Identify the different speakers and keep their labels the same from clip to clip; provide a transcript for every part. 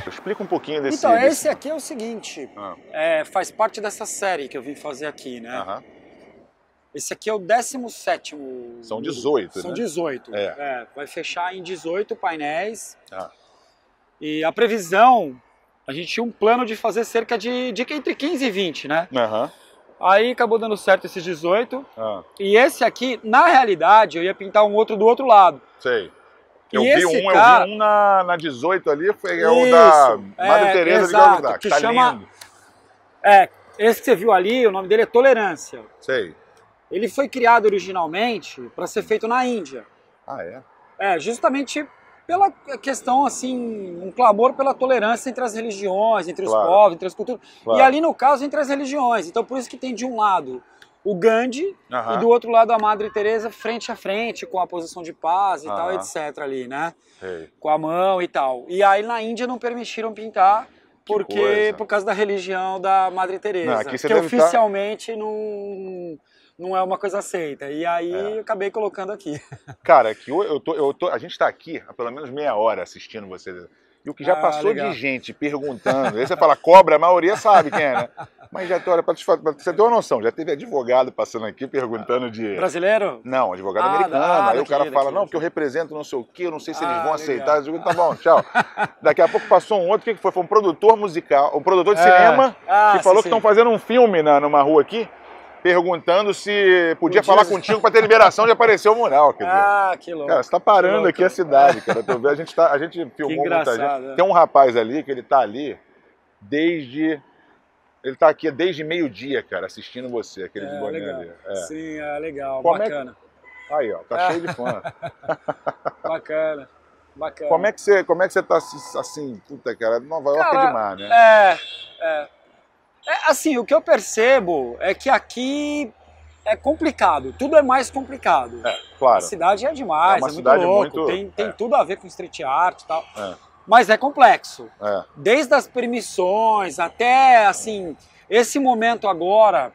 Speaker 1: Explica um pouquinho desse...
Speaker 2: Então, esse aqui é o seguinte, faz parte dessa série que eu vim fazer aqui, né? Esse aqui é o 17º.
Speaker 1: São 18,
Speaker 2: São
Speaker 1: né?
Speaker 2: 18. Vai fechar em 18 painéis. E a previsão, a gente tinha um plano de fazer cerca de entre 15 e 20, né? Aí acabou dando certo esses 18. E esse aqui, na realidade, eu ia pintar um outro do outro lado.
Speaker 1: Sei. Eu vi um na 18 ali, foi o da Madre Teresa de Calcutá, que tá lindo.
Speaker 2: Esse que você viu ali, o nome dele é Tolerância.
Speaker 1: Sei.
Speaker 2: Ele foi criado originalmente para ser feito na Índia. Justamente pela questão, assim, um clamor pela tolerância entre as religiões, entre os povos, entre as culturas. E ali, no caso, entre as religiões. Então, por isso que tem de um lado o Gandhi e do outro lado a Madre Teresa frente a frente, com a posição de paz e tal, etc. ali, né? Com a mão e tal. E aí na Índia não permitiram pintar por causa da religião da Madre Teresa, que oficialmente não é uma coisa aceita. E aí eu acabei colocando aqui.
Speaker 1: Cara, aqui a gente está aqui há pelo menos meia hora assistindo vocês. E o que já passou de gente perguntando, aí você fala cobra, a maioria sabe quem é, né? Mas já tem hora, pra você ter uma noção, já teve advogado passando aqui perguntando de...
Speaker 2: Brasileiro?
Speaker 1: Não, advogado americano. Aí o cara fala, não, porque eu represento não sei o quê, eu não sei se eles vão aceitar. Eu digo, tá bom, tchau. Daqui a pouco passou um outro, o que foi? Foi um produtor musical, um produtor de cinema, que falou que estão fazendo um filme numa rua aqui, perguntando se podia falar contigo para ter liberação de aparecer o mural. Quer dizer.
Speaker 2: Que louco.
Speaker 1: Cara, você tá parando aqui a cidade, cara. A gente filmou muita gente. Tem um rapaz ali que ele tá ali desde... Ele tá aqui desde meio-dia, cara, assistindo você, aquele de boné ali.
Speaker 2: Sim, legal, bacana.
Speaker 1: Aí, ó, tá cheio de fã.
Speaker 2: Bacana, bacana.
Speaker 1: Como é que você tá assim, puta, cara, Nova York é demais, né?
Speaker 2: Assim, o que eu percebo é que aqui é complicado, tudo é mais complicado.
Speaker 1: Claro.
Speaker 2: A cidade é demais,
Speaker 1: uma
Speaker 2: muito
Speaker 1: cidade
Speaker 2: louco, tem tudo a ver com street art e tal. Mas é complexo. Desde as permissões até, assim, esse momento agora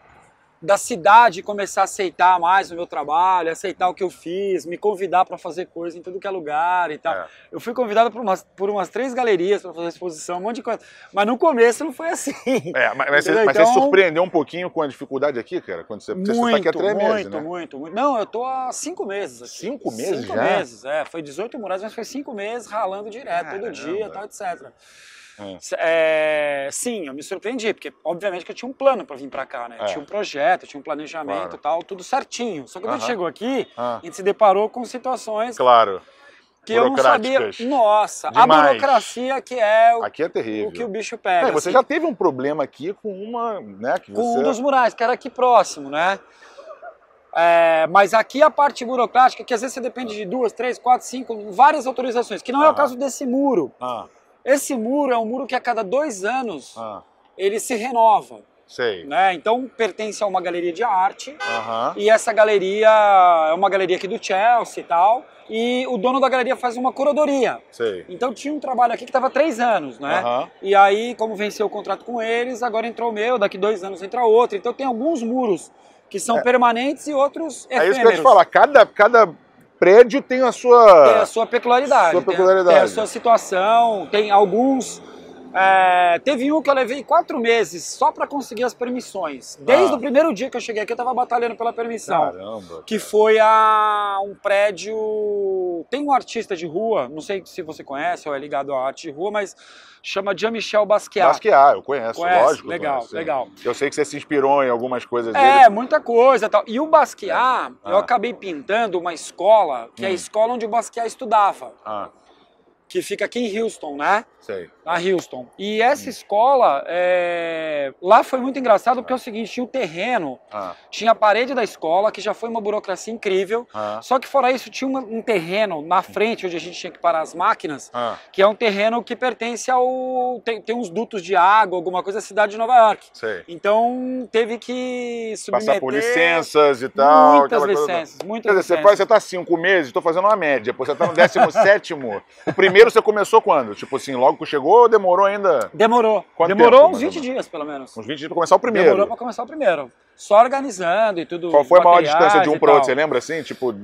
Speaker 2: da cidade começar a aceitar mais o meu trabalho, aceitar o que eu fiz, me convidar para fazer coisa em tudo que é lugar e tal. Eu fui convidado por umas 3 galerias para fazer exposição, um monte de coisa. Mas no começo não foi assim.
Speaker 1: Mas você surpreendeu um pouquinho com a dificuldade aqui, cara? Quando você tá aqui há 3 meses, né?
Speaker 2: Muito. Não, eu tô há 5 meses aqui.
Speaker 1: 5 meses
Speaker 2: 5
Speaker 1: já?
Speaker 2: meses, Foi 18 murais, mas foi 5 meses ralando direto, todo dia, tal, etc. Sim, eu me surpreendi, porque obviamente que eu tinha um plano para vir para cá, né? Eu tinha um projeto, eu tinha um planejamento e tal, tudo certinho. Só que quando a gente chegou aqui, a gente se deparou com situações que eu não sabia. Nossa, a burocracia que é
Speaker 1: aqui é terrível.
Speaker 2: O que o bicho pega.
Speaker 1: Você já teve um problema aqui com uma, né?
Speaker 2: Com um dos murais, que era aqui próximo, né? Mas aqui a parte burocrática, que às vezes você depende de 2, 3, 4, 5, várias autorizações, que não é o caso desse muro. Esse muro é um muro que a cada 2 anos ele se renova.
Speaker 1: Sei.
Speaker 2: Né? Então pertence a uma galeria de arte e essa galeria é uma galeria aqui do Chelsea e tal, e o dono da galeria faz uma curadoria.
Speaker 1: Sei.
Speaker 2: Então tinha um trabalho aqui que estava 3 anos, né? E aí, como venceu o contrato com eles, agora entrou o meu, daqui 2 anos entra outro. Então tem alguns muros que são permanentes e outros efêmeros.
Speaker 1: É isso que eu ia te falar, cada prédio tem a sua
Speaker 2: peculiaridade. Tem a sua situação, tem alguns... teve um que eu levei 4 meses só para conseguir as permissões. Desde o primeiro dia que eu cheguei aqui, eu tava batalhando pela permissão.
Speaker 1: Caramba!
Speaker 2: Que foi um prédio... Tem um artista de rua, não sei se você conhece ou é ligado à arte de rua, mas chama Jean-Michel Basquiat.
Speaker 1: Basquiat, eu conheço, lógico.
Speaker 2: Legal, legal.
Speaker 1: Eu sei que você se inspirou em algumas coisas dele.
Speaker 2: Muita coisa e tal. E o Basquiat, eu acabei pintando uma escola, que é a escola onde o Basquiat estudava. Que fica aqui em Houston, né?
Speaker 1: Sei.
Speaker 2: Na Houston. E essa escola, lá foi muito engraçado porque é o seguinte, tinha o terreno, tinha a parede da escola, que já foi uma burocracia incrível, só que fora isso tinha um terreno na frente, onde a gente tinha que parar as máquinas, que é um terreno que pertence ao... Tem uns dutos de água, alguma coisa da cidade de Nova York.
Speaker 1: Sei.
Speaker 2: Então teve que submeter...
Speaker 1: Passar por licenças e tal.
Speaker 2: Muitas licenças, muitas licenças.
Speaker 1: Quer dizer, você tá 5 meses, tô fazendo uma média, você tá no 17º, o primeiro primeiro você começou quando? Tipo assim, logo que chegou ou demorou ainda?
Speaker 2: Demorou.
Speaker 1: Quanto
Speaker 2: demorou
Speaker 1: tempo,
Speaker 2: uns 20 dias, pelo menos.
Speaker 1: Uns 20 dias pra começar o primeiro?
Speaker 2: Demorou pra começar o primeiro. Só organizando e tudo.
Speaker 1: Qual foi a maior distância de um pro outro? Você lembra assim? Tipo,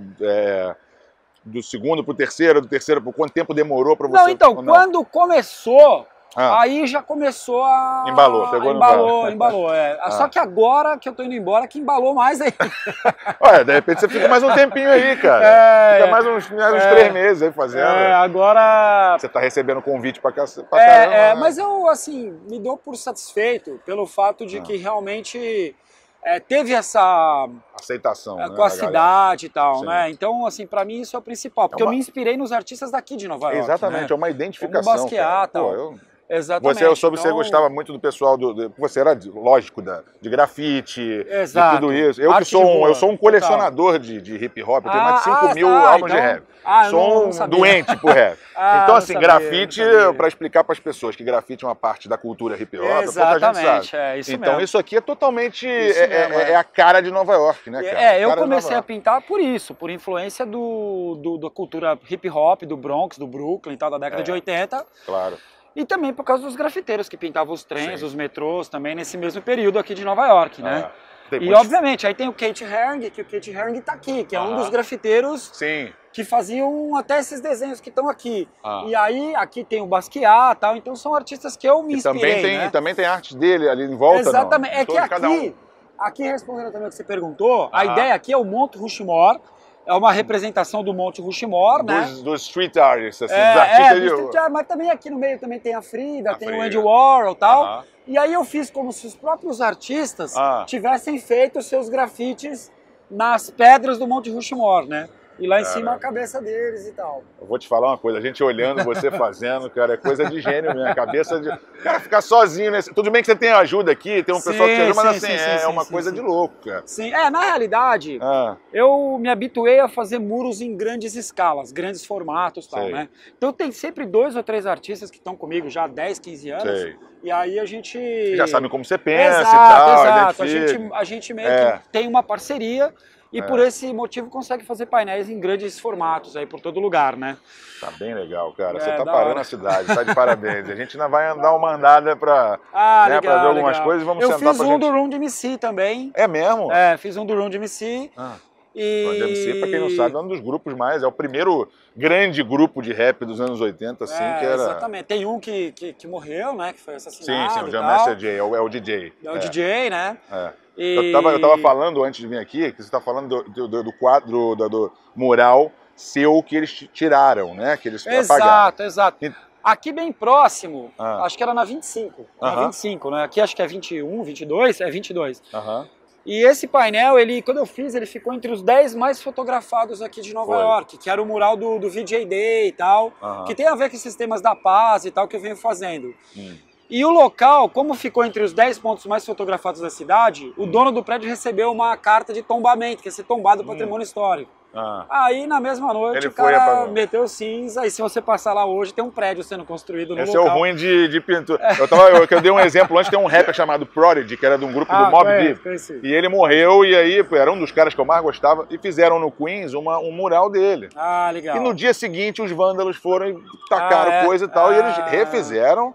Speaker 1: do segundo pro terceiro, do terceiro pro... Quanto tempo demorou pra você?
Speaker 2: Não, então, quando começou... Aí já começou a... Embalou. Só que agora que eu tô indo embora, que embalou mais aí.
Speaker 1: Olha, de repente você fica mais um tempinho aí, cara. Fica mais uns 3 meses aí fazendo.
Speaker 2: Agora...
Speaker 1: Você tá recebendo convite pra caramba.
Speaker 2: Mas eu, assim, me dou por satisfeito pelo fato de que realmente... teve essa
Speaker 1: aceitação
Speaker 2: com a cidade e tal, né? Então, assim, pra mim isso é o principal, porque eu me inspirei nos artistas daqui de Nova York.
Speaker 1: Exatamente,
Speaker 2: né?
Speaker 1: é uma identificação.
Speaker 2: Como Basquiat, tal. Exatamente.
Speaker 1: Eu soube que você gostava muito do pessoal você era, lógico, de grafite, de tudo isso. Eu sou um colecionador de hip hop, eu tenho mais de 5 mil álbuns de rap. Sou um doente por rap. Então, assim, grafite, para explicar para as pessoas que grafite é uma parte da cultura hip hop,
Speaker 2: exatamente,
Speaker 1: pouca gente sabe.
Speaker 2: Isso
Speaker 1: então,
Speaker 2: mesmo.
Speaker 1: Isso aqui é totalmente a cara de Nova York, né, cara?
Speaker 2: Eu comecei a pintar por isso, por influência da cultura hip hop, do Bronx, do Brooklyn e tal, da década de 80.
Speaker 1: Claro.
Speaker 2: E também por causa dos grafiteiros que pintavam os trens, os metrôs também nesse mesmo período aqui de Nova York, né? E obviamente, aí tem o Keith Haring, que o Keith Haring tá aqui, que é um dos grafiteiros que faziam até esses desenhos que estão aqui. E aí, aqui tem o Basquiat e tal, então são artistas que eu me inspirei, né?
Speaker 1: Também tem arte dele ali em volta,
Speaker 2: exatamente. É que aqui respondendo também o que você perguntou, a ideia aqui é o Monte Rushmore. É uma representação do Monte Rushmore, né?
Speaker 1: Dos street artists, assim, dos artistas
Speaker 2: do street art, mas também aqui no meio também tem a Frida, tem o Andy Warhol e tal. E aí eu fiz como se os próprios artistas tivessem feito os seus grafites nas pedras do Monte Rushmore, né? E lá em cima a cabeça deles e tal.
Speaker 1: Eu vou te falar uma coisa, a gente olhando você fazendo, cara, é coisa de gênio mesmo. A cabeça de... Cara, ficar sozinho nesse... Tudo bem que você tem ajuda aqui, tem um pessoal que te ajuda, mas assim, é uma coisa de louco, cara.
Speaker 2: Sim, na realidade, eu me habituei a fazer muros em grandes escalas, grandes formatos e tal, né? Então tem sempre 2 ou 3 artistas que estão comigo já há 10, 15 anos. E aí a gente...
Speaker 1: Já sabe como você pensa e tal.
Speaker 2: Exato, a gente meio que tem uma parceria. E por esse motivo consegue fazer painéis em grandes formatos aí por todo lugar, né?
Speaker 1: Tá bem legal, cara. Você tá parando a cidade, tá de parabéns. A gente ainda vai dar uma andada pra, ver algumas coisas e vamos sentar pra gente.
Speaker 2: Eu fiz um do Run DMC também.
Speaker 1: É mesmo?
Speaker 2: Fiz um do Run DMC.
Speaker 1: Run DMC, pra quem não sabe, é um dos grupos mais... É o primeiro grande grupo de rap dos anos 80, assim, que era...
Speaker 2: Exatamente. Tem um que morreu, né? Que foi assassinado.
Speaker 1: Sim, o John Master Jay, é o DJ.
Speaker 2: É o DJ, né?
Speaker 1: Eu tava falando antes de vir aqui, que você tá falando do quadro, do mural seu que eles tiraram, né? Que eles apagaram.
Speaker 2: Exato. Aqui bem próximo, acho que era na 25. Na 25, né? Aqui acho que é 21, 22, é 22. E esse painel, quando eu fiz, ele ficou entre os 10 mais fotografados aqui de Nova York, que era o mural do VJ Day e tal, que tem a ver com esses temas da paz e tal que eu venho fazendo. E o local, como ficou entre os 10 pontos mais fotografados da cidade, o dono do prédio recebeu uma carta de tombamento, que ia ser tombado o patrimônio histórico. Aí, na mesma noite, o cara meteu cinza, e se você passar lá hoje, tem um prédio sendo construído no local.
Speaker 1: Esse é o ruim de pintura. Eu dei um exemplo antes, tem um rapper chamado Prodigy, que era de um grupo do Mobb Deep. E ele morreu, e aí era um dos caras que eu mais gostava, e fizeram no Queens um mural dele.
Speaker 2: Legal.
Speaker 1: E no dia seguinte, os vândalos foram e tacaram coisa e tal, e eles refizeram.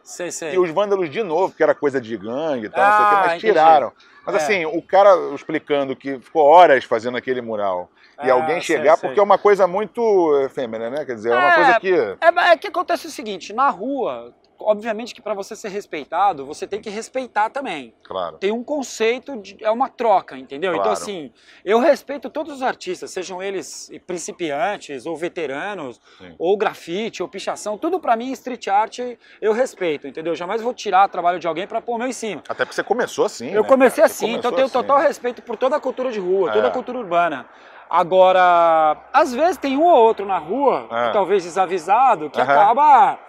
Speaker 1: E os vândalos de novo, que era coisa de gangue e tal, não sei o que, mas tiraram. Mas assim, o cara explicando que ficou horas fazendo aquele mural e alguém chegar, porque é uma coisa muito efêmera, né? Quer dizer, é uma coisa que...
Speaker 2: É que acontece o seguinte, na rua, obviamente que para você ser respeitado, você tem que respeitar também.
Speaker 1: Claro.
Speaker 2: Tem um conceito, é uma troca, entendeu? Claro. Então assim, eu respeito todos os artistas, sejam eles principiantes, ou veteranos, ou grafite, ou pichação, tudo para mim, street art, eu respeito, entendeu? Jamais vou tirar trabalho de alguém para pôr o meu em cima.
Speaker 1: Até porque você começou assim,
Speaker 2: Eu comecei assim, então eu tenho total respeito por toda a cultura de rua, toda a cultura urbana. Agora, às vezes tem um ou outro na rua, que talvez desavisado, que acaba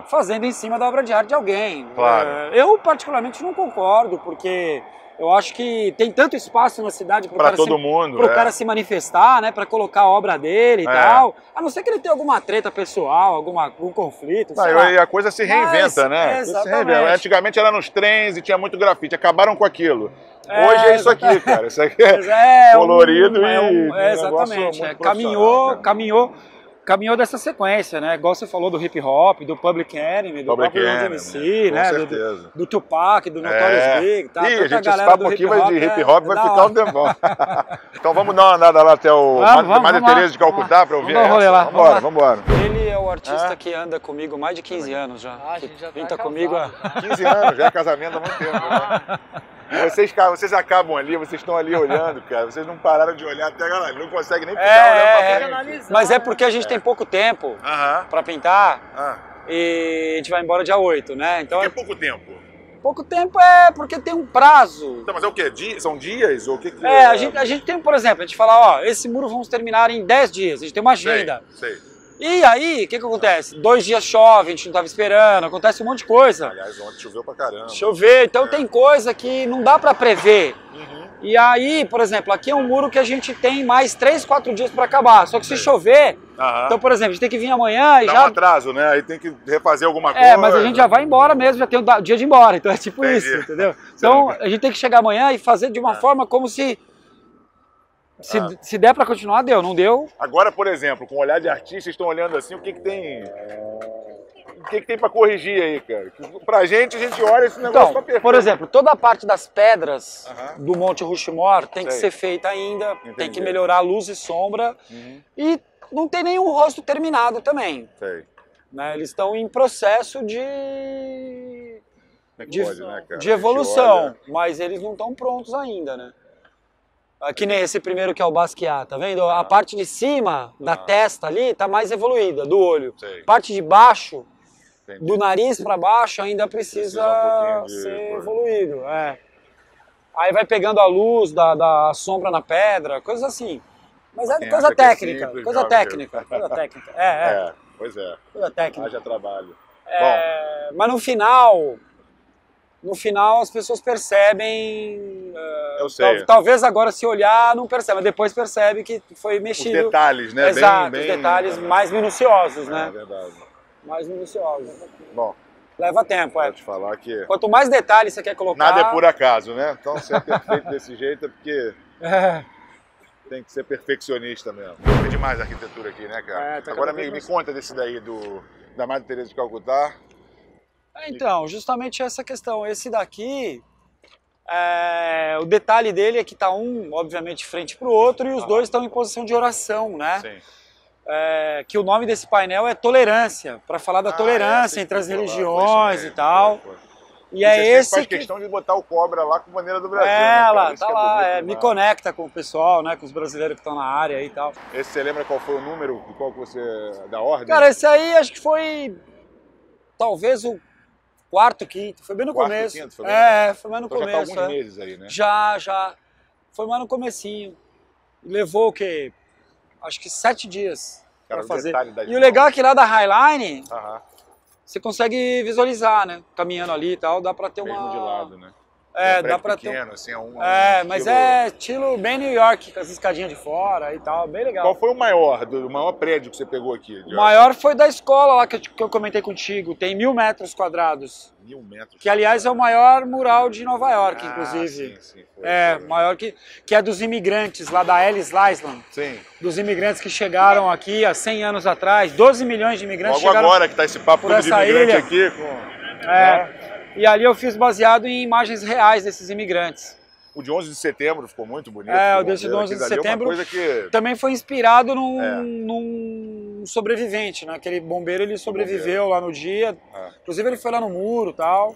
Speaker 2: fazendo em cima da obra de arte de alguém.
Speaker 1: Claro.
Speaker 2: Eu particularmente não concordo, porque eu acho que tem tanto espaço na cidade para o cara se manifestar, né, para colocar a obra dele e tal. A não ser que ele tenha alguma treta pessoal, algum conflito.
Speaker 1: E a coisa se reinventa, né?
Speaker 2: Exatamente.
Speaker 1: Antigamente era nos trens e tinha muito grafite, acabaram com aquilo. Hoje é isso aqui, cara. Isso aqui é colorido
Speaker 2: exatamente. Caminhou. caminhou dessa sequência, né? Igual você falou do hip hop, do Public Enemy, do próprio MC, né? Do Tupac, do Notorious Big, tá?
Speaker 1: Ih, a gente, esse papo aqui de hip hop vai ficar um tempão. Então vamos dar uma andada lá até o Madre Teresa de Calcutá para ouvir essa. Vamos embora.
Speaker 2: Ele é o artista que anda comigo há mais de 15 anos já. A gente já tá comigo há
Speaker 1: 15 anos, já é casamento há muito tempo, né? Vocês acabam ali, vocês estão ali olhando, cara. Vocês não pararam de olhar até agora, não conseguem nem ficar olhando pra frente.
Speaker 2: Mas é porque a gente tem pouco tempo pra pintar e a gente vai embora dia 8, né? Então,
Speaker 1: por que pouco tempo?
Speaker 2: Pouco tempo é porque tem um prazo.
Speaker 1: Então, mas é o quê? São dias? Ou o que
Speaker 2: a gente tem, por exemplo, a gente fala, ó, esse muro vamos terminar em 10 dias, a gente tem uma agenda.
Speaker 1: Sei.
Speaker 2: E aí, o que acontece? 2 dias chove, a gente não estava esperando, acontece um monte de coisa.
Speaker 1: Aliás, ontem choveu pra caramba.
Speaker 2: Choveu, então tem coisa que não dá pra prever. E aí, por exemplo, aqui é um muro que a gente tem mais 3, 4 dias pra acabar. Só que se chover, então, por exemplo, a gente tem que vir amanhã e
Speaker 1: dá
Speaker 2: já...
Speaker 1: um atraso, né? Aí tem que refazer alguma coisa.
Speaker 2: Mas a gente já vai embora mesmo, já tem o dia de ir embora. Então é tipo isso, entendeu? Então a gente tem que chegar amanhã e fazer de uma forma como se... Se der pra continuar, deu. Não deu...
Speaker 1: Agora, por exemplo, com o olhar de artista, vocês estão olhando assim, o que tem... O que tem pra corrigir aí, cara? Pra gente, a gente olha esse negócio pra perfeito.
Speaker 2: Por exemplo, toda a parte das pedras do Monte Rushmore tem que ser feita ainda, tem que melhorar luz e sombra, e não tem nenhum rosto terminado também. Né? Eles estão em processo de evolução, mas eles não estão prontos ainda, né? Que nem esse primeiro que é o Basquiat, tá vendo? A parte de cima da testa ali tá mais evoluída, do olho. A parte de baixo, do nariz para baixo, ainda precisa ser evoluído. Aí vai pegando a luz da sombra na pedra, coisas assim. Mas é coisa técnica, coisa técnica.
Speaker 1: Pois é.
Speaker 2: Coisa técnica.
Speaker 1: Haja trabalho.
Speaker 2: Mas no final as pessoas percebem,
Speaker 1: eu sei.
Speaker 2: Talvez agora se olhar não percebe, mas depois percebe que foi mexido.
Speaker 1: Os detalhes, né?
Speaker 2: Exato, os detalhes mais minuciosos, né?
Speaker 1: É verdade.
Speaker 2: Mais minuciosos.
Speaker 1: Bom.
Speaker 2: Leva tempo,
Speaker 1: Vou te falar que...
Speaker 2: Quanto mais detalhes você quer colocar...
Speaker 1: Nada é por acaso, né? Então se é perfeito desse jeito é porque... Tem que ser perfeccionista mesmo. É demais a arquitetura aqui, né, cara? Agora me conta desse daí da Madre Teresa de Calcutá.
Speaker 2: Então, justamente essa questão. Esse daqui, o detalhe dele é que tá um, obviamente, frente para o outro e os dois estão em posição de oração, né?
Speaker 1: Sim.
Speaker 2: Que o nome desse painel é Tolerância, para falar da tolerância entre as religiões e tal. E é esse
Speaker 1: faz questão de botar o Cobra lá com bandeira do Brasil.
Speaker 2: Tá lá, me conecta com o pessoal, né, com os brasileiros que estão na área e tal.
Speaker 1: Esse você lembra qual foi o número, da ordem?
Speaker 2: Cara, esse aí acho que foi talvez o quarto, quinto, foi bem no começo.
Speaker 1: Quinto,
Speaker 2: foi bem no
Speaker 1: então
Speaker 2: começo.
Speaker 1: Já tá alguns meses aí, né?
Speaker 2: Já. Foi mais no comecinho. Levou o quê? Acho que 7 dias pra fazer. E o legal é que lá da Highline, você consegue visualizar, né? Caminhando ali e tal, dá pra ter
Speaker 1: mesmo
Speaker 2: uma...
Speaker 1: de lado, né?
Speaker 2: Dá pra
Speaker 1: pequeno,
Speaker 2: ter...
Speaker 1: assim,
Speaker 2: mas é estilo bem New York, com as escadinhas de fora e tal, bem legal.
Speaker 1: Qual foi o maior prédio que você pegou aqui?
Speaker 2: O maior foi da escola lá que eu comentei contigo, tem 1000 metros quadrados.
Speaker 1: 1000 metros?
Speaker 2: Que, aliás, é o maior mural de Nova York, inclusive.
Speaker 1: Sim,
Speaker 2: maior que é dos imigrantes lá da Ellis Island.
Speaker 1: Sim.
Speaker 2: Dos imigrantes que chegaram aqui há 100 anos atrás, 12 milhões de imigrantes
Speaker 1: chegaram.
Speaker 2: Logo
Speaker 1: agora que tá esse papo todo de imigrante aqui.
Speaker 2: E ali eu fiz baseado em imagens reais desses imigrantes.
Speaker 1: O de 11 de setembro ficou muito bonito.
Speaker 2: O desse de 11 de setembro também foi inspirado num sobrevivente, né? Aquele bombeiro, ele sobreviveu lá no dia. Inclusive ele foi lá no muro e tal.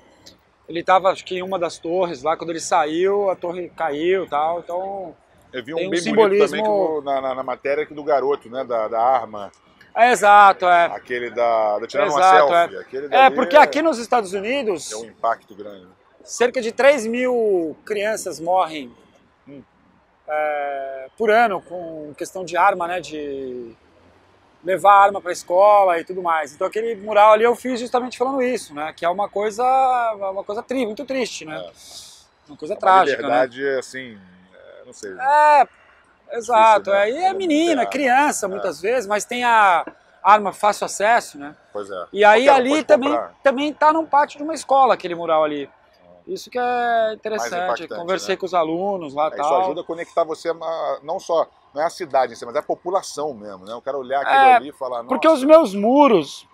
Speaker 2: Ele estava, acho que em uma das torres lá, quando ele saiu, a torre caiu e tal. Então,
Speaker 1: eu vi um bem simbolismo bonito também na matéria aqui do garoto, né? Da arma.
Speaker 2: Exato,
Speaker 1: Aquele da tirando uma selfie. Aquele
Speaker 2: porque aqui nos Estados Unidos...
Speaker 1: É um impacto grande.
Speaker 2: Cerca de 3.000 crianças morrem por ano com questão de arma, né? De levar arma para a escola e tudo mais. Então aquele mural ali eu fiz justamente falando isso, né? Que é uma coisa muito triste, né? Uma coisa trágica,
Speaker 1: verdade, né? Assim, não sei.
Speaker 2: Exato, e é menina, criança muitas vezes, mas tem a arma fácil acesso, né?
Speaker 1: Pois é.
Speaker 2: E aí ali também tá num pátio de uma escola, aquele mural ali. Isso que é interessante, conversei com os alunos lá e tal.
Speaker 1: Isso ajuda a conectar você não só não é a cidade em si, mas é a população mesmo, né? O cara olhar aquilo ali e falar... Nossa.
Speaker 2: Porque os meus muros,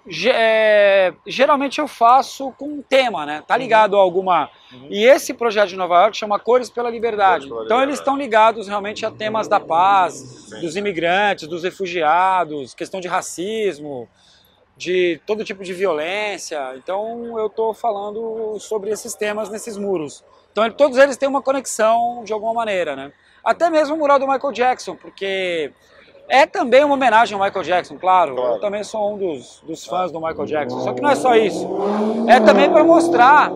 Speaker 2: geralmente eu faço com um tema, né? Tá ligado a alguma... E esse projeto de Nova York chama Cores pela Liberdade. Então eles estão ligados realmente a temas da paz, dos imigrantes, dos refugiados, questão de racismo, de todo tipo de violência. Então eu tô falando sobre esses temas nesses muros. Então todos eles têm uma conexão de alguma maneira, né? Até mesmo o mural do Michael Jackson, porque é também uma homenagem ao Michael Jackson, claro. Eu também sou um dos fãs do Michael Jackson. Só que não é só isso. É também para mostrar...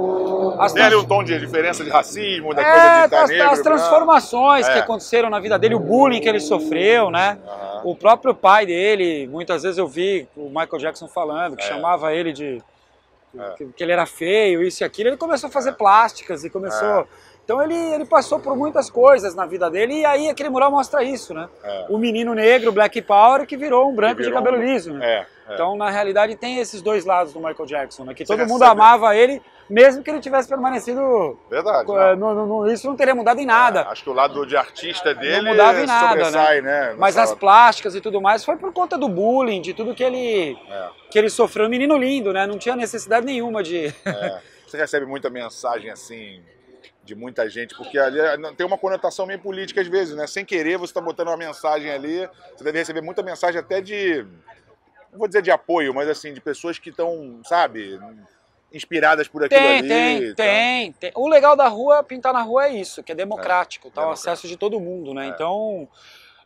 Speaker 1: Tem ali um tom de diferença de racismo, da coisa de estar negro,
Speaker 2: as transformações que aconteceram na vida dele, o bullying que ele sofreu, né? O próprio pai dele, muitas vezes eu vi o Michael Jackson falando, que chamava ele de... que ele era feio, isso e aquilo. Ele começou a fazer plásticas e começou... Então ele passou por muitas coisas na vida dele e aí aquele mural mostra isso, né? O menino negro, Black Power, que virou um branco de cabelo liso, né? Então, na realidade, tem esses dois lados do Michael Jackson, né? Que todo mundo amava ele, mesmo que ele tivesse permanecido...
Speaker 1: Verdade.
Speaker 2: Isso não teria mudado em nada.
Speaker 1: Acho que o lado de artista dele
Speaker 2: não mudava em nada,
Speaker 1: sobressai, né?
Speaker 2: Mas as plásticas e tudo mais foi por conta do bullying, de tudo que ele sofreu. Um menino lindo, né? Não tinha necessidade nenhuma de...
Speaker 1: Você recebe muita mensagem assim... de muita gente, porque ali tem uma conotação meio política às vezes, né? Sem querer você está botando uma mensagem ali, você deve receber muita mensagem até de, não vou dizer de apoio, mas assim, de pessoas que estão, sabe, inspiradas por aquilo ali.
Speaker 2: Tem. O legal da rua, pintar na rua é isso, que é democrático, tá? O acesso de todo mundo, né? Então,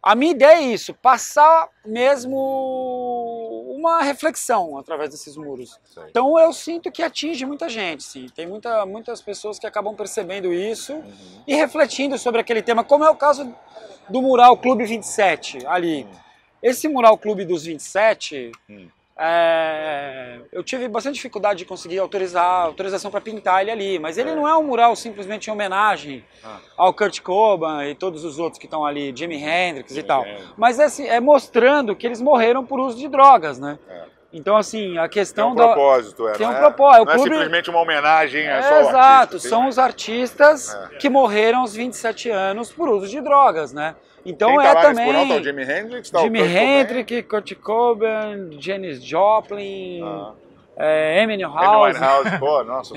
Speaker 2: a minha ideia é isso, passar mesmo uma reflexão através desses muros. Então eu sinto que atinge muita gente, sim. Tem muitas pessoas que acabam percebendo isso e refletindo sobre aquele tema, como é o caso do mural Clube 27 ali. Esse mural Clube dos 27, eu tive bastante dificuldade de conseguir autorização para pintar ele ali, mas ele não é um mural simplesmente em homenagem ao Kurt Cobain e todos os outros que estão ali, Jimi Hendrix e tal, mas é mostrando que eles morreram por uso de drogas, né? Então, assim, a questão
Speaker 1: tem um propósito,
Speaker 2: tem um propósito.
Speaker 1: Não é simplesmente uma homenagem só ao
Speaker 2: exato,
Speaker 1: artista,
Speaker 2: são os artistas que morreram aos 27 anos por uso de drogas, né? Então
Speaker 1: quem tá lá
Speaker 2: também...
Speaker 1: nesse mural, tá o Jimi Hendrix, tá
Speaker 2: Jimi Hendrix, Kurt Cobain, Janis Joplin, Amy
Speaker 1: Winehouse, pô, nossa,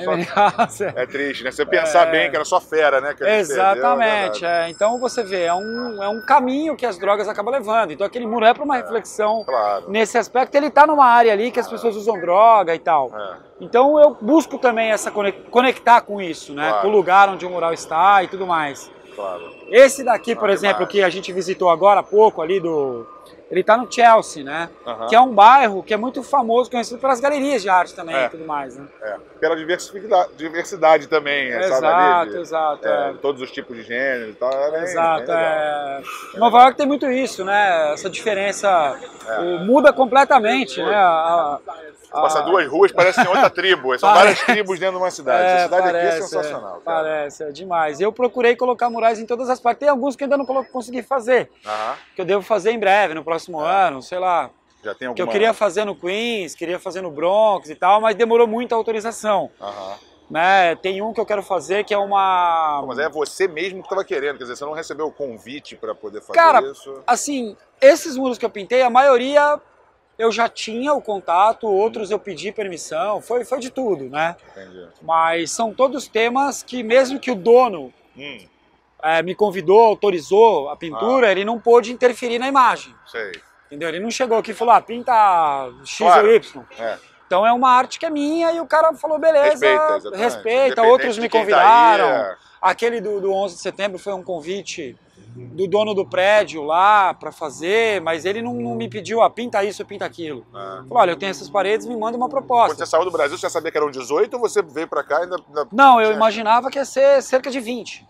Speaker 1: é triste, né? Você pensar bem que era só fera, né?
Speaker 2: Exatamente, então você vê, é um caminho que as drogas acabam levando, então aquele muro é para uma reflexão nesse aspecto, ele tá numa área ali que as pessoas usam droga e tal, então eu busco também essa conectar com isso, né? Com o lugar onde o mural está e tudo mais. Esse daqui, por exemplo, que a gente visitou agora há pouco, ali ele tá no Chelsea, né? Que é um bairro que é muito famoso, conhecido pelas galerias de arte também e tudo mais, né?
Speaker 1: Pela diversidade também,
Speaker 2: Exato.
Speaker 1: Todos os tipos de gênero e tal.
Speaker 2: Nova York tem muito isso, né? Essa diferença muda completamente, né?
Speaker 1: Você passa duas ruas, parece outra tribo. São várias tribos dentro de uma cidade. Essa cidade aqui é sensacional.
Speaker 2: Parece, é demais. Eu procurei colocar murais em todas as partes. Tem alguns que eu ainda não consegui fazer. Que eu devo fazer em breve, no próximo ano, sei lá.
Speaker 1: Já tem alguma...
Speaker 2: Que eu queria fazer no Queens, queria fazer no Bronx e tal, mas demorou muita autorização. Né? Tem um que eu quero fazer que é uma...
Speaker 1: Mas é você mesmo que estava querendo, quer dizer, você não recebeu o convite para poder fazer isso?
Speaker 2: Cara, assim, esses muros que eu pintei, a maioria... Eu já tinha o contato, outros eu pedi permissão, foi de tudo, né?
Speaker 1: Entendi.
Speaker 2: Mas são todos temas que mesmo que o dono me convidou, autorizou a pintura, ele não pôde interferir na imagem. Entendeu? Ele não chegou aqui e falou, pinta X ou Y. Então é uma arte que é minha e o cara falou, beleza, respeita. Outros me convidaram. Aquele do 11 de setembro foi um convite do dono do prédio lá para fazer, mas ele não me pediu, pinta isso, pinta aquilo. Falou, olha, eu tenho essas paredes, me manda uma proposta.
Speaker 1: Quando você saiu do Brasil, você já sabia que eram 18 ou você veio para cá e ainda...
Speaker 2: Não, eu imaginava que ia ser cerca de 20.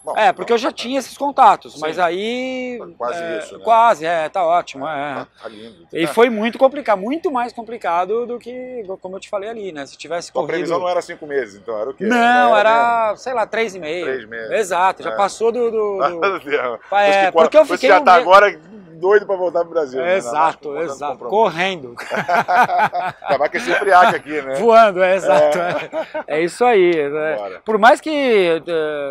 Speaker 1: Bom,
Speaker 2: porque eu já tinha esses contatos, mas aí...
Speaker 1: Quase isso, né?
Speaker 2: Quase, tá ótimo.
Speaker 1: Tá lindo.
Speaker 2: E foi muito complicado, muito mais complicado do que, como eu te falei ali, né? Se tivesse corrido...
Speaker 1: A previsão não era 5 meses, então era o quê?
Speaker 2: Não, era sei lá, 3,5.
Speaker 1: 3 meses.
Speaker 2: Exato, já passou do
Speaker 1: termo.
Speaker 2: Porque eu fiquei...
Speaker 1: Você já tá agora doido pra voltar pro Brasil.
Speaker 2: Exato, né? Exato. Correndo.
Speaker 1: Já vai com esse friaque aqui, né?
Speaker 2: Voando, exato. É isso aí. Né? Por mais que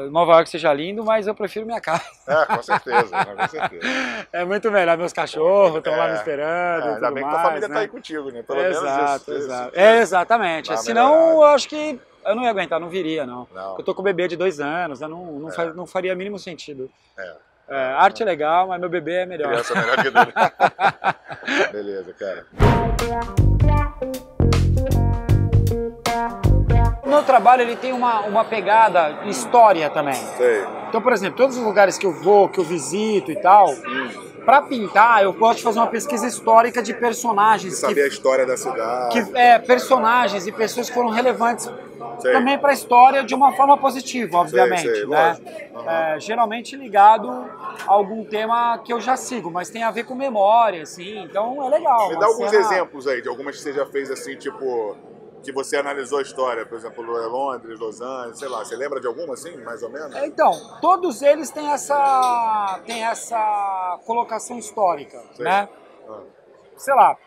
Speaker 2: Nova York seja lindo, mas eu prefiro minha casa.
Speaker 1: Com certeza, com certeza.
Speaker 2: É muito melhor. Meus cachorros estão lá me esperando.
Speaker 1: Ainda bem que tua família tá aí contigo, né? Pelo menos isso.
Speaker 2: Exato. Exatamente. Senão, eu acho que eu não ia aguentar, não viria, não. Eu tô com um bebê de 2 anos, não faria mínimo sentido. Arte é legal, mas meu bebê é melhor.
Speaker 1: Criança é melhor que dele. Beleza, cara.
Speaker 2: O meu trabalho ele tem uma pegada história também.
Speaker 1: Sei.
Speaker 2: Então, por exemplo, todos os lugares que eu vou, que eu visito e tal, para pintar, eu gosto de fazer uma pesquisa histórica de personagens.
Speaker 1: Saber a história da cidade.
Speaker 2: Personagens e pessoas que foram relevantes também para a história de uma forma positiva, obviamente. Né? Geralmente ligado a algum tema que eu já sigo, mas tem a ver com memória, assim, então é legal.
Speaker 1: Me dá alguns exemplos aí de algumas que você já fez assim, tipo, que você analisou a história, por exemplo, Londres, Los Angeles, sei lá, você lembra de alguma assim, mais ou menos?
Speaker 2: Então, todos eles têm essa colocação histórica, né? Sei lá,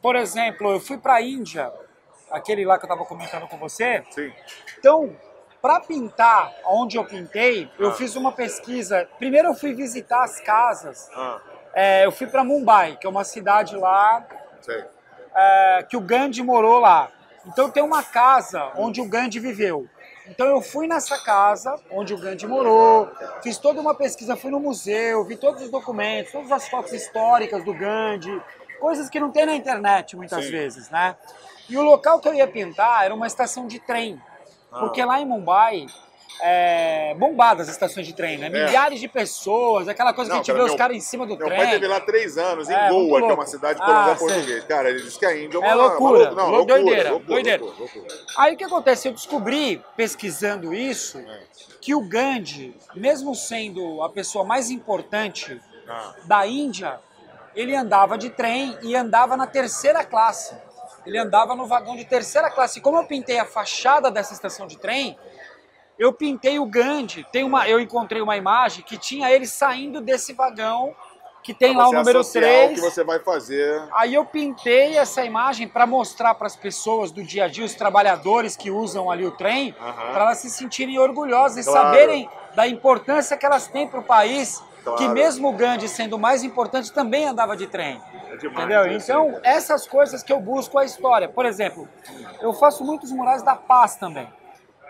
Speaker 2: por exemplo, eu fui para a Índia, aquele lá que eu estava comentando com você.
Speaker 1: Sim.
Speaker 2: Então, para pintar onde eu pintei, eu fiz uma pesquisa. Primeiro eu fui visitar as casas. Eu fui para Mumbai, que é uma cidade lá que o Gandhi morou lá. Então tem uma casa onde o Gandhi viveu. Então eu fui nessa casa onde o Gandhi morou, fiz toda uma pesquisa, fui no museu, vi todos os documentos, todas as fotos históricas do Gandhi, coisas que não tem na internet muitas vezes, né? E o local que eu ia pintar era uma estação de trem, porque lá em Mumbai bombadas as estações de trem, né? Milhares de pessoas, aquela coisa que a gente vê os caras em cima do trem.
Speaker 1: Meu pai teve lá 3 anos, em Goa, que é uma cidade de colonial português. Cara, ele disse que a Índia é uma
Speaker 2: loucura.
Speaker 1: Loucura.
Speaker 2: Aí o que acontece? Eu descobri, pesquisando isso, que o Gandhi, mesmo sendo a pessoa mais importante da Índia, ele andava de trem e andava na 3ª classe. Ele andava no vagão de 3ª classe. E como eu pintei a fachada dessa estação de trem, eu pintei o Gandhi. Eu encontrei uma imagem que tinha ele saindo desse vagão, que tem lá o número 3.
Speaker 1: O que você vai fazer.
Speaker 2: Aí eu pintei essa imagem para mostrar para as pessoas do dia a dia, os trabalhadores que usam ali o trem, para elas se sentirem orgulhosas e saberem da importância que elas têm para o país, que mesmo o Gandhi sendo mais importante, também andava de trem. Entendeu? Então, essas coisas que eu busco a história. Por exemplo, eu faço muitos murais da paz também,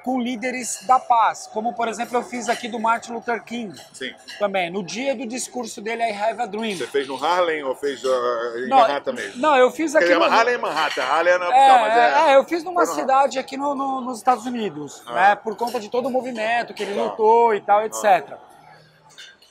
Speaker 2: com líderes da paz, como por exemplo eu fiz aqui do Martin Luther King.
Speaker 1: Sim.
Speaker 2: Também, no dia do discurso dele, I Have a Dream.
Speaker 1: Você fez no Harlem ou fez em Manhattan mesmo?
Speaker 2: Não, eu fiz aqui no...
Speaker 1: Harlem é Manhattan, Harlem é na capital,
Speaker 2: eu fiz numa cidade aqui nos Estados Unidos, né, por conta de todo o movimento que ele lutou e tal, etc.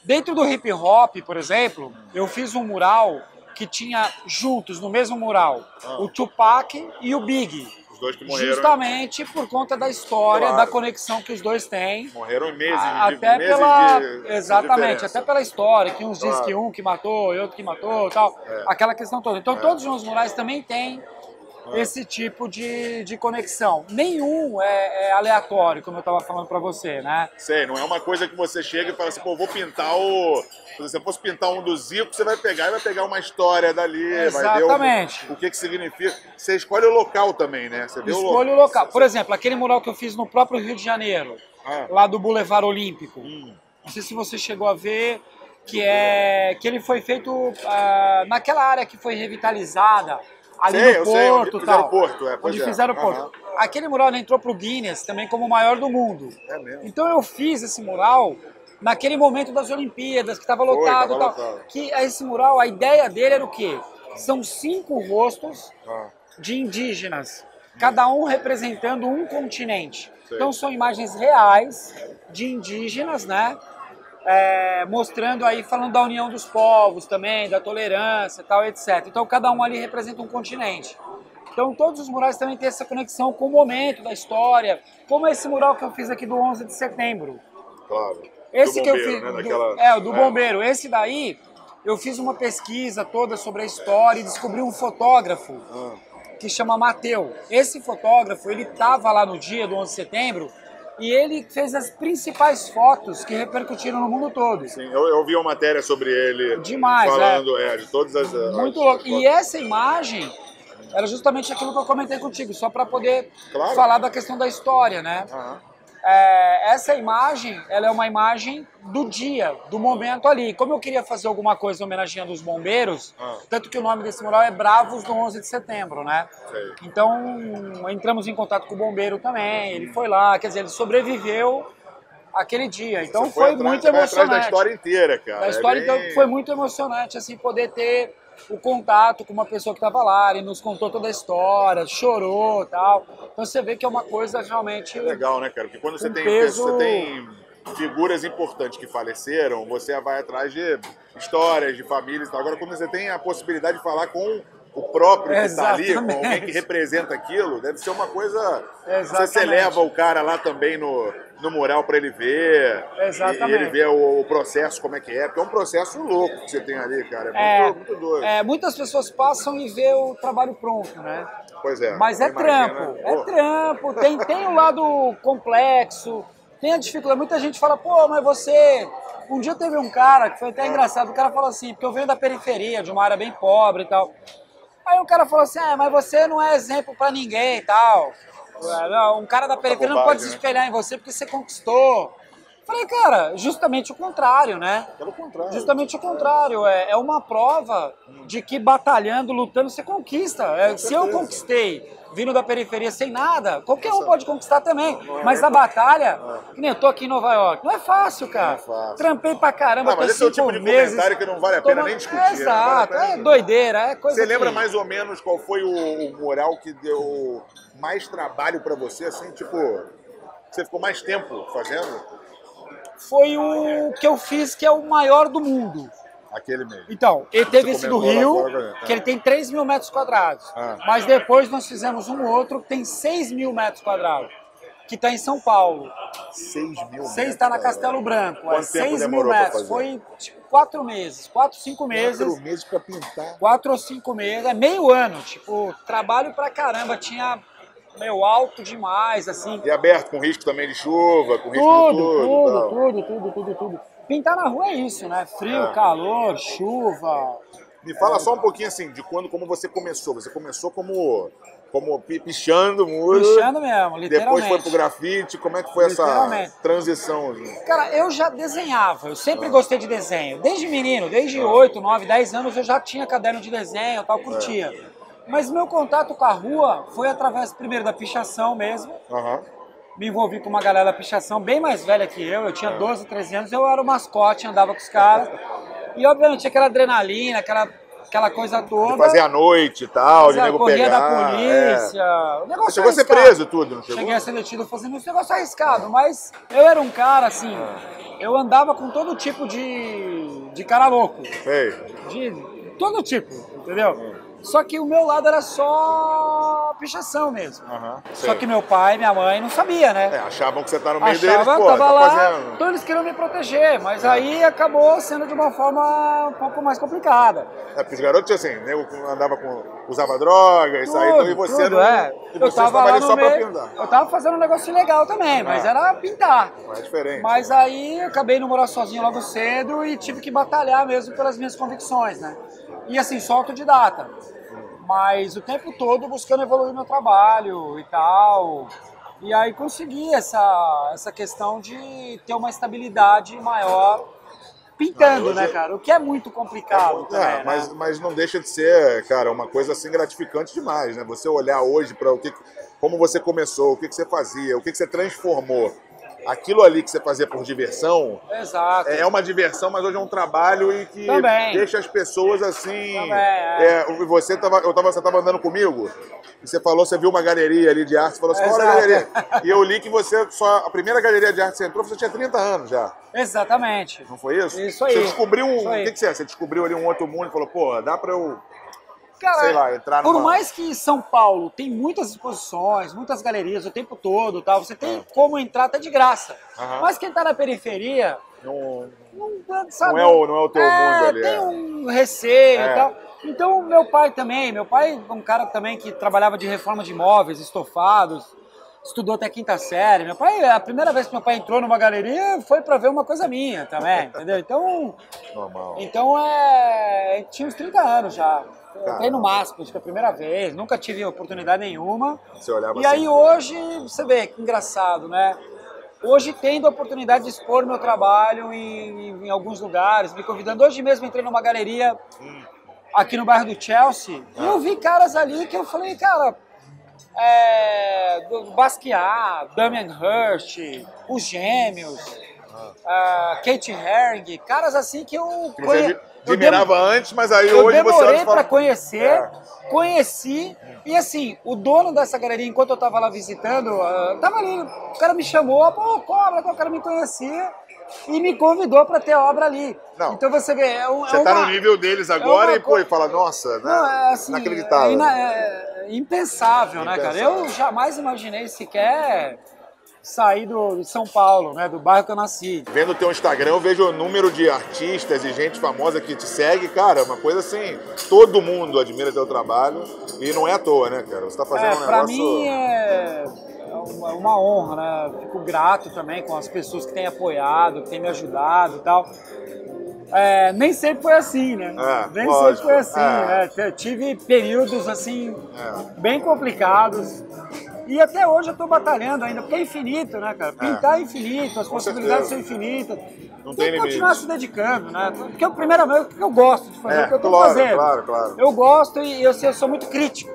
Speaker 2: Dentro do hip hop, por exemplo, eu fiz um mural que tinha juntos, no mesmo mural, o Tupac e o Biggie.
Speaker 1: Os dois que morreram.
Speaker 2: Justamente por conta da história, da conexão que os dois têm.
Speaker 1: Morreram em meses
Speaker 2: exatamente, até pela história, que uns dizem que um que matou e outro que matou, tal, aquela questão toda. Então todos os meus murais também têm esse tipo de conexão. Nenhum é aleatório, como eu estava falando para você, né?
Speaker 1: Sei, não é uma coisa que você chega e fala assim, pô, vou pintar Se você fosse pintar um do Zico, você vai pegar uma história dali,
Speaker 2: exatamente.
Speaker 1: Vai ver o que significa. Você escolhe o local também, né? Você
Speaker 2: escolhe o local. Por exemplo, aquele mural que eu fiz no próprio Rio de Janeiro, lá do Boulevard Olímpico. Não sei se você chegou a ver, que ele foi feito naquela área que foi revitalizada, ali no Porto, tal. Onde fizeram o Porto. Aquele mural entrou pro Guinness também como o maior do mundo.
Speaker 1: É mesmo.
Speaker 2: Então eu fiz esse mural naquele momento das Olimpíadas, que estava lotado e tal. Que esse mural, a ideia dele era o quê? São 5 rostos de indígenas, cada um representando um continente. Então são imagens reais de indígenas, né? Mostrando aí, falando da união dos povos também, da tolerância e tal, etc. Então cada um ali representa um continente. Então todos os murais também têm essa conexão com o momento da história, como esse mural que eu fiz aqui do 11 de setembro.
Speaker 1: Claro.
Speaker 2: Esse
Speaker 1: do
Speaker 2: que
Speaker 1: bombeiro,
Speaker 2: eu fiz,
Speaker 1: né?
Speaker 2: o do bombeiro. Esse daí, eu fiz uma pesquisa toda sobre a história e descobri um fotógrafo que chama Mateu. Esse fotógrafo, ele estava lá no dia do 11 de setembro E ele fez as principais fotos que repercutiram no mundo todo.
Speaker 1: Sim, eu vi uma matéria sobre ele.
Speaker 2: Demais,
Speaker 1: falando de todas as...
Speaker 2: Muito louco. E essa imagem era justamente aquilo que eu comentei contigo, só para poder falar da questão da história, né? Essa imagem, ela é uma imagem do dia, do momento ali. Como eu queria fazer alguma coisa homenageando os bombeiros, tanto que o nome desse mural é Bravos do 11 de Setembro, né? Sei. Então, entramos em contato com o bombeiro também, ele foi lá, quer dizer, ele sobreviveu aquele dia. Então foi muito emocionante.
Speaker 1: Atrás da história inteira, cara.
Speaker 2: A história então foi muito emocionante, assim, poder ter o contato com uma pessoa que estava lá, ele nos contou toda a história, chorou e tal. Então você vê que é uma coisa realmente...
Speaker 1: É legal, né, cara? Porque quando você tem figuras importantes que faleceram, você vai atrás de histórias, de famílias e tal. Agora, quando você tem a possibilidade de falar com o próprio que está ali, com alguém que representa aquilo, deve ser uma coisa... Você leva o cara lá também no mural para ele ver.
Speaker 2: Exatamente.
Speaker 1: E ele vê o processo, como é que é. Porque é um processo louco que você tem ali, cara. É muito doido.
Speaker 2: Muitas pessoas passam e vê o trabalho pronto, né?
Speaker 1: Pois é.
Speaker 2: Mas é trampo. É trampo. Tem o lado complexo, tem a dificuldade. Muita gente fala, pô, mas você... Um dia teve um cara, que foi até engraçado, o cara falou assim, porque eu venho da periferia, de uma área bem pobre e tal. Aí o cara falou assim, mas você não é exemplo pra ninguém e tal. Um cara da periferia não pode se espelhar em você porque você conquistou. Falei, cara, justamente o contrário, né?
Speaker 1: Pelo contrário.
Speaker 2: Justamente o contrário. É uma prova de que batalhando, lutando, você conquista. Se eu conquistei vindo da periferia sem nada, qualquer um pode conquistar também. Mas a batalha, que nem eu tô aqui em Nova York, não é fácil, cara. Não é fácil. Trampei pra caramba,
Speaker 1: mas esse é o tipo de comentário que não vale a pena nem discutir.
Speaker 2: Exato, é doideira, é coisa.
Speaker 1: Você lembra mais ou menos qual foi o mural que deu mais trabalho pra você, assim, tipo, você ficou mais tempo fazendo?
Speaker 2: Foi o que eu fiz, que é o maior do mundo.
Speaker 1: Aquele mesmo.
Speaker 2: Então, ele teve esse do Rio, que ele tem 3 mil metros quadrados. Mas depois nós fizemos um outro que tem 6 mil metros quadrados, que está em São Paulo.
Speaker 1: 6 mil metros?
Speaker 2: 6 está na Castelo Branco.
Speaker 1: Quanto tempo
Speaker 2: 6
Speaker 1: demorou
Speaker 2: mil metros.
Speaker 1: pra fazer?
Speaker 2: Foi tipo 4 meses, 4, 5 meses.
Speaker 1: 4 meses pra pintar.
Speaker 2: 4 ou 5 meses, é meio ano. Tipo, trabalho pra caramba, tinha... alto demais, assim.
Speaker 1: E aberto, com risco também de chuva, com risco de
Speaker 2: tudo. Pintar na rua é isso, né? Frio, calor, chuva.
Speaker 1: Me fala só um pouquinho assim, de como você começou. Você começou como pichando muro.
Speaker 2: Pichando mesmo, literalmente.
Speaker 1: Depois foi pro grafite. Como é que foi essa transição?
Speaker 2: Cara, eu já desenhava. Eu sempre gostei de desenho. Desde menino, desde 8, 9, 10 anos eu já tinha caderno de desenho e tal, curtia. Mas meu contato com a rua foi através, primeiro, da pichação mesmo. Me envolvi com uma galera da pichação bem mais velha que eu tinha 12, 13 anos, eu era o mascote, andava com os caras. E, obviamente, aquela adrenalina, aquela coisa toda.
Speaker 1: De fazer à noite e tal, de nego
Speaker 2: corria
Speaker 1: pegar.
Speaker 2: Da polícia. O negócio
Speaker 1: chegou a ser preso tudo, não chegou?
Speaker 2: Cheguei a ser detido fazendo esse negócio arriscado, mas eu era um cara, assim, eu andava com todo tipo de cara louco.
Speaker 1: Sei.
Speaker 2: De todo tipo, entendeu? Só que o meu lado era só pichação mesmo. Só que meu pai e minha mãe não sabiam, né?
Speaker 1: Achavam que você tá no meio deles, pô,
Speaker 2: tava
Speaker 1: tá
Speaker 2: lá,
Speaker 1: fazendo.
Speaker 2: Então eles queriam me proteger, mas aí acabou sendo de uma forma um pouco mais complicada.
Speaker 1: Porque os garotos, assim, nego usava droga, isso aí, então, e você não... E você tava ali só pra pintar.
Speaker 2: Eu tava fazendo um negócio legal também, mas era pintar.
Speaker 1: É diferente.
Speaker 2: Mas aí eu acabei não morar sozinho logo cedo e tive que batalhar mesmo pelas minhas convicções, né? E assim, só autodidata. Mas o tempo todo buscando evoluir meu trabalho e tal. E aí consegui essa questão de ter uma estabilidade maior pintando, né, cara? O que é muito complicado também,
Speaker 1: mas não deixa de ser, cara, uma coisa assim gratificante demais, né? Você olhar hoje para como você começou, o que você fazia, o que você transformou. Aquilo ali que você fazia por diversão.
Speaker 2: Exato.
Speaker 1: É uma diversão, mas hoje é um trabalho e que deixa as pessoas assim. Você estava andando comigo e você falou, você viu uma galeria ali de arte, você falou assim, olha a galeria. E eu li que a primeira galeria de arte que você entrou, você tinha 30 anos já.
Speaker 2: Exatamente.
Speaker 1: Não foi isso?
Speaker 2: Isso aí.
Speaker 1: Você descobriu o que é? Você descobriu ali um outro mundo e falou, pô, dá pra eu...
Speaker 2: Cara,
Speaker 1: sei lá, entrar numa...
Speaker 2: Por mais que São Paulo tem muitas exposições, muitas galerias o tempo todo, tal, você tem como entrar até de graça. Mas quem tá na periferia não sabe,
Speaker 1: não é o teu mundo ali.
Speaker 2: Tem um receio e tal. Então, meu pai é um cara também que trabalhava de reforma de imóveis, estofados. estudou até quinta série. Meu pai, a primeira vez que meu pai entrou numa galeria foi para ver uma coisa minha também, entendeu? Então,
Speaker 1: normal.
Speaker 2: Então tinha uns 30 anos já. Eu entrei no MASP, acho que é a primeira vez, nunca tive oportunidade nenhuma.
Speaker 1: Você olhava
Speaker 2: e aí hoje, você vê que engraçado, né? Hoje tendo a oportunidade de expor meu trabalho em alguns lugares, me convidando. Hoje mesmo entrei numa galeria aqui no bairro do Chelsea e eu vi caras ali que eu falei, cara, do Basquiat, Damien Hirst, os Gêmeos, Kate Herring, caras assim que eu
Speaker 1: admirava antes, mas aí hoje você...
Speaker 2: Eu demorei para conhecer, conheci, e assim, o dono dessa galeria, enquanto eu tava lá visitando, tava ali, o cara me chamou, pô, Cobra, o cara me conhecia e me convidou para ter obra ali.
Speaker 1: Não.
Speaker 2: Então você vê,
Speaker 1: você tá no nível deles agora e fala, nossa, né?
Speaker 2: Não, assim,
Speaker 1: inacreditável.
Speaker 2: Impensável, né, cara? Eu jamais imaginei sequer sair de São Paulo, né, do bairro que eu nasci.
Speaker 1: Vendo o teu Instagram, eu vejo o número de artistas e gente famosa que te segue, cara, uma coisa assim, todo mundo admira teu trabalho e não é à toa, né, cara? Você tá fazendo um negócio...
Speaker 2: Pra mim é uma honra, né? Fico grato também com as pessoas que têm apoiado, que têm me ajudado e tal. Nem sempre foi assim, né? Nem sempre foi assim, né? Tive períodos, assim, bem complicados. E até hoje eu tô batalhando ainda, porque é infinito, né, cara? Pintar é infinito, as possibilidades são infinitas.
Speaker 1: Não tem limite.
Speaker 2: Continuar se dedicando, né? Porque primeiramente o que eu gosto de fazer, o que eu tô fazendo.
Speaker 1: Claro.
Speaker 2: Eu gosto e eu sou muito crítico.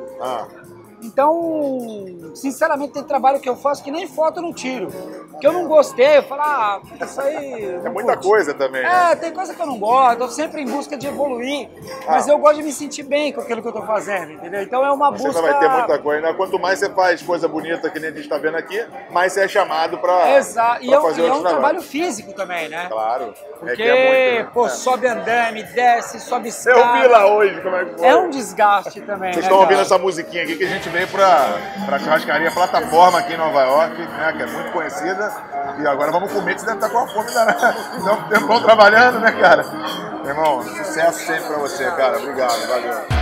Speaker 2: Então, sinceramente, tem trabalho que eu faço que nem foto eu não tiro. Que eu não gostei, eu falo, isso aí...
Speaker 1: É muita coisa também, né?
Speaker 2: Tem coisa que eu não gosto, eu tô sempre em busca de evoluir. Mas eu gosto de me sentir bem com aquilo que eu tô fazendo, entendeu? Então é uma busca...
Speaker 1: Você vai ter muita coisa, né? Quanto mais você faz coisa bonita, que nem a gente tá vendo aqui, mais você é chamado pra,
Speaker 2: Exato. E é um trabalho físico também, né?
Speaker 1: Claro.
Speaker 2: Porque,
Speaker 1: é muito, né?
Speaker 2: Sobe andame, desce, sobe escada.
Speaker 1: Eu vi lá hoje como é que foi.
Speaker 2: É um desgaste também,
Speaker 1: Vocês estão ouvindo essa musiquinha aqui que a gente veio pra churrascaria Plataforma aqui em Nova York, né? Que é muito conhecida. E agora vamos comer, que você deve estar com a fome danada. Então, tempão trabalhando, né, cara? Irmão, sucesso sempre pra você, cara. Obrigado, valeu.